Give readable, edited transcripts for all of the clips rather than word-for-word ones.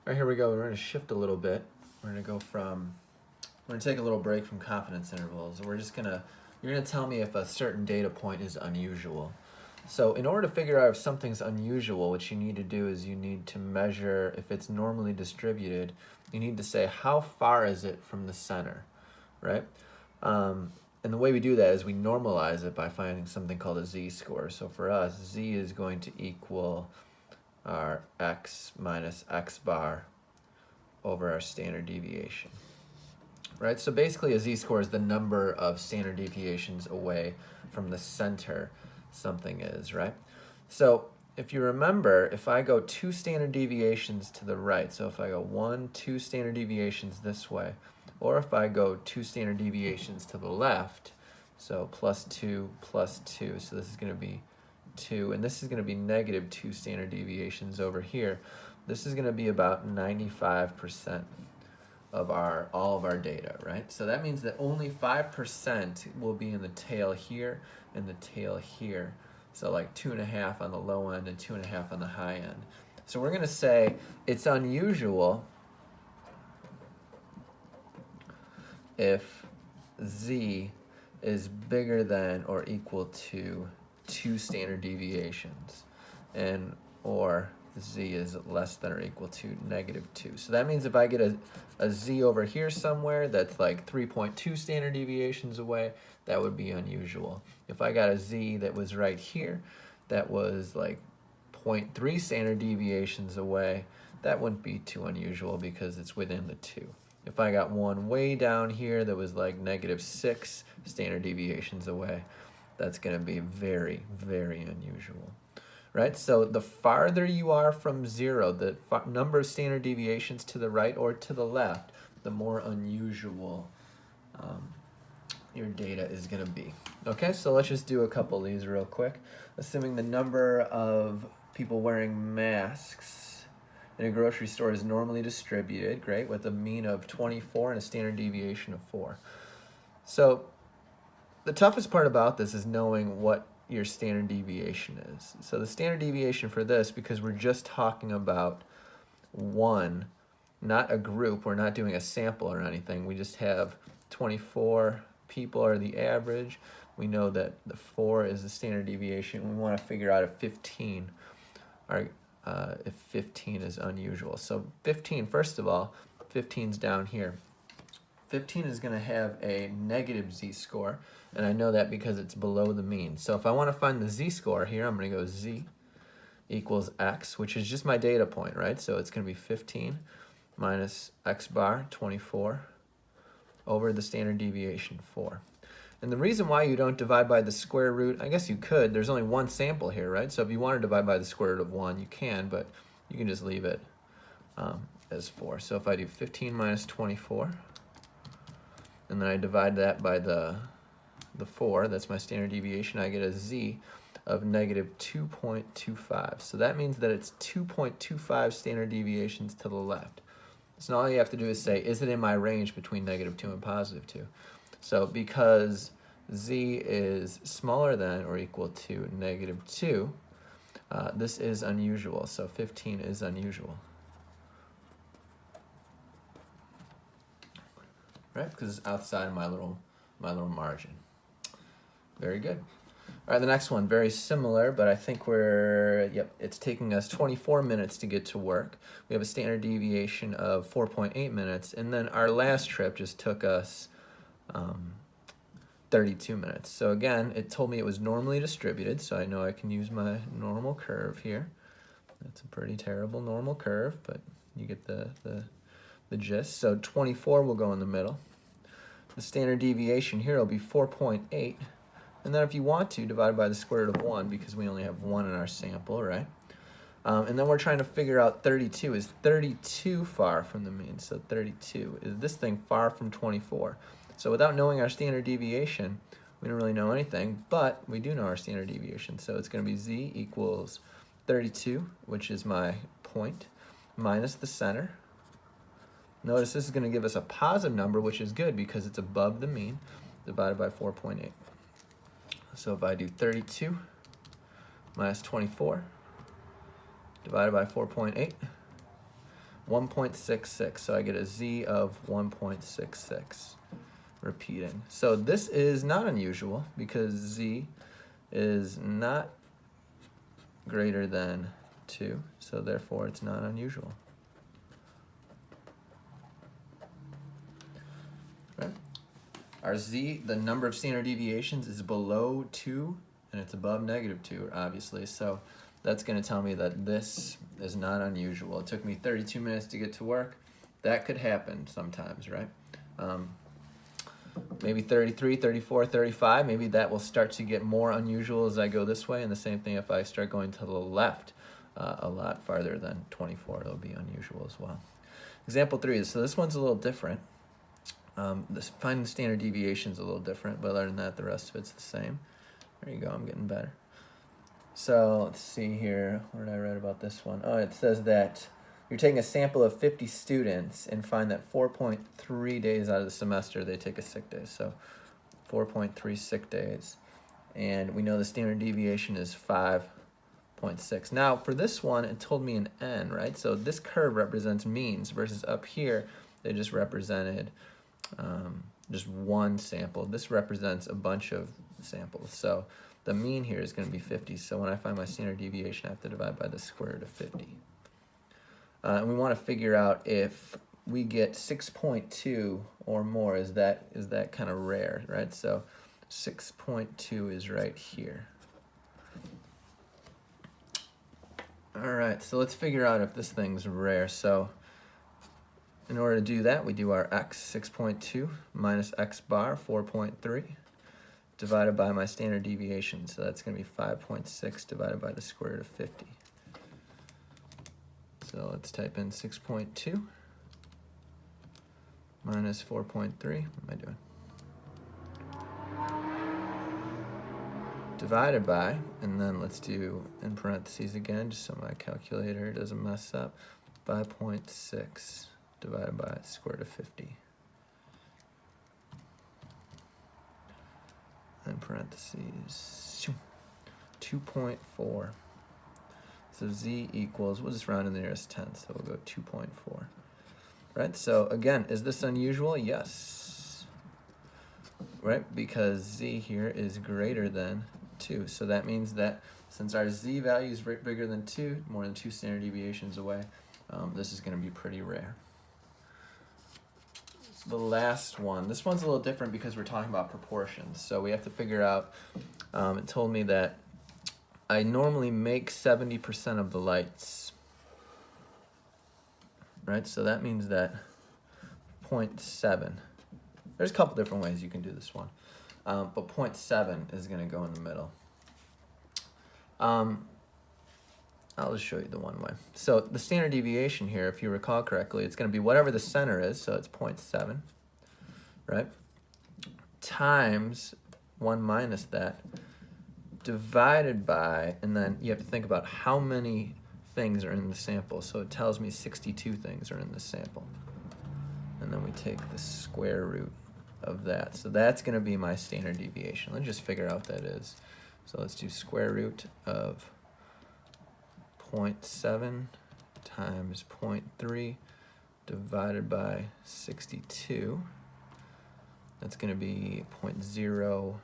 All right, here we go. We're going to shift a little bit. We're going to go from, we're going to take a little break from confidence intervals. We're just going to, you're going to tell me if a certain data point is unusual. So in order to figure out if something's unusual, what you need to do is you need to measure if it's normally distributed. You need to say how far is it from the center, right? And the way we do that is we normalize it by finding something called a z-score. So for us, z is going to equal our x minus x bar over our standard deviation, right? So basically a z-score is the number of standard deviations away from the center something is, right? So if you remember, if I go 2 standard deviations to the right, so if I go 1, 2 standard deviations this way, or if I go 2 standard deviations to the left, so +2, +2, so this is going to be 2, and this is going to be -2 standard deviations over here. This is going to be about 95% of all of our data, right? So that means that only 5% will be in the tail here and the tail here. So like 2.5 on the low end and 2.5 on the high end. So we're going to say it's unusual if z is bigger than or equal to 2 standard deviations, and or z is less than or equal to -2. So that means if I get a z over here somewhere that's like 3.2 standard deviations away, that would be unusual. If I got a z that was right here that was like 0.3 standard deviations away, that wouldn't be too unusual because it's within the 2. If I got one way down here that was like -6 standard deviations away, that's going to be very, very unusual, right? So the farther you are from 0, the number of standard deviations to the right or to the left, the more unusual your data is going to be. Okay, so let's just do a couple of these real quick. Assuming the number of people wearing masks in a grocery store is normally distributed, great, with a mean of 24 and a standard deviation of 4. So the toughest part about this is knowing what your standard deviation is. So the standard deviation for this, because we're just talking about one, not a group, we're not doing a sample or anything, we just have 24 people are the average. We know that the 4 is the standard deviation. We want to figure out if 15 is unusual. So 15, first of all, 15's down here. 15 is going to have a negative z-score, and I know that because it's below the mean. So if I want to find the z-score here, I'm going to go z equals x, which is just my data point, right? So it's going to be 15 minus x bar, 24, over the standard deviation, 4. And the reason why you don't divide by the square root, I guess you could, there's only one sample here, right? So if you want to divide by the square root of 1, you can, but you can just leave it as 4. So if I do 15 minus 24, and then I divide that by the 4, that's my standard deviation, I get a z of -2.25. So that means that it's 2.25 standard deviations to the left. So all you have to do is say, is it in my range between -2 and +2? So because z is smaller than or equal to -2, this is unusual. So 15 is unusual, right? Because it's outside my little margin. Very good. All right, the next one, very similar, but I think it's taking us 24 minutes to get to work. We have a standard deviation of 4.8 minutes, and then our last trip just took us 32 minutes. So again, it told me it was normally distributed, so I know I can use my normal curve here. That's a pretty terrible normal curve, but you get the gist. So 24 will go in the middle. The standard deviation here will be 4.8. And then if you want to, divide by the square root of 1, because we only have 1 in our sample, right? And then we're trying to figure out 32. Is 32 far from the mean? So 32. Is this thing far from 24? So without knowing our standard deviation, we don't really know anything, but we do know our standard deviation. So it's going to be z equals 32, which is my point, minus the center. Notice this is going to give us a positive number, which is good because it's above the mean, divided by 4.8. So if I do 32 minus 24 divided by 4.8, 1.66. So I get a z of 1.66 repeating. So this is not unusual because z is not greater than 2, so therefore it's not unusual. Right? Our z, the number of standard deviations, is below 2 and it's above -2, obviously, so that's going to tell me that this is not unusual. It took me 32 minutes to get to work. That could happen sometimes, right? Maybe 33, 34, 35, maybe that will start to get more unusual as I go this way, and the same thing if I start going to the left a lot farther than 24, it'll be unusual as well. Example 3, so this one's a little different. Finding the standard deviation is a little different, but other than that, the rest of it's the same. There you go, I'm getting better. So let's see here, where did I write about this one? Oh, it says that you're taking a sample of 50 students and find that 4.3 days out of the semester they take a sick day. So 4.3 sick days. And we know the standard deviation is 5.6. Now for this one, it told me an n, right? So this curve represents means versus up here, they just represented just one sample. This represents a bunch of samples. So the mean here is going to be 50. So when I find my standard deviation, I have to divide by the square root of 50. And we want to figure out if we get 6.2 or more, is that kind of rare, right? So 6.2 is right here. All right, so let's figure out if this thing's rare. So in order to do that, we do our x, 6.2, minus x bar, 4.3, divided by my standard deviation. So that's going to be 5.6 divided by the square root of 50. So let's type in 6.2 minus 4.3. What am I doing? Divided by, and then let's do in parentheses again, just so my calculator doesn't mess up. 5.6 divided by square root of 50. In parentheses, 2.4. So z equals, we'll just round in the nearest tenth, so we'll go 2.4. Right, so again, is this unusual? Yes. Right, because z here is greater than 2. So that means that since our z value is bigger than 2, more than 2 standard deviations away, this is going to be pretty rare. The last one, this one's a little different because we're talking about proportions. So we have to figure out, it told me that I normally make 70% of the lights, right? So that means that 0.7, there's a couple different ways you can do this one, but 0.7 is going to go in the middle. I'll just show you the one way. So the standard deviation here, if you recall correctly, it's going to be whatever the center is, so it's 0.7, right? Times 1 minus that, divided by, and then you have to think about how many things are in the sample. So it tells me 62 things are in the sample. And then we take the square root of that. So that's going to be my standard deviation. Let's just figure out what that is. So let's do square root of 0.7 times 0.3 divided by 62. That's going to be 0.058.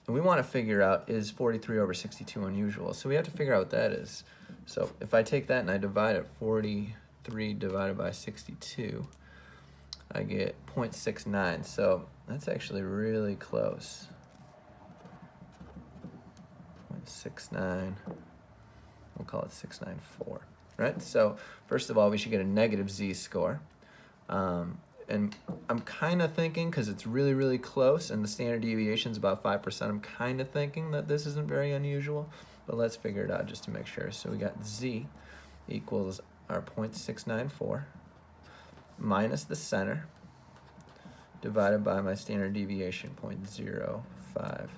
And we want to figure out, is 43 over 62 unusual? So we have to figure out what that is. So if I take that and I divide it, 43 divided by 62, I get 0.69. So that's actually really close. 0.69, we'll call it 694, right? So first of all, we should get a negative z score. And I'm kind of thinking, because it's really, really close and the standard deviation is about 5%, I'm kind of thinking that this isn't very unusual, but let's figure it out just to make sure. So we got z equals our 0.694 minus the center divided by my standard deviation, 0.058.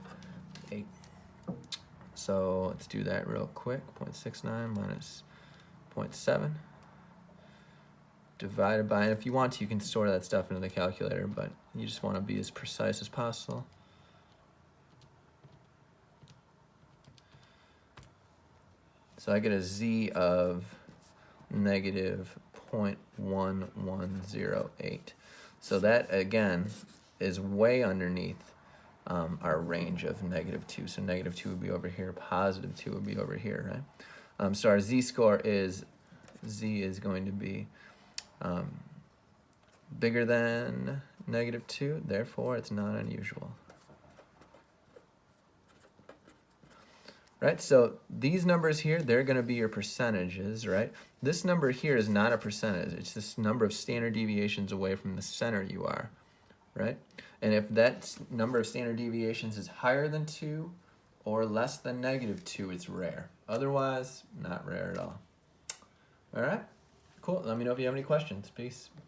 So let's do that real quick. 0.69 minus 0.7 divided by, and if you want to, you can store that stuff into the calculator, but you just want to be as precise as possible. So I get a z of negative 0.1108. So that, again, is way underneath our range of -2. So -2 would be over here, +2 would be over here, right? So our z-score is, z is going to be bigger than -2, therefore it's not unusual. Right, so these numbers here, they're going to be your percentages, right? This number here is not a percentage. It's this number of standard deviations away from the center you are, right? And if that number of standard deviations is higher than 2 or less than -2, it's rare. Otherwise, not rare at all. All right, cool. Let me know if you have any questions. Peace.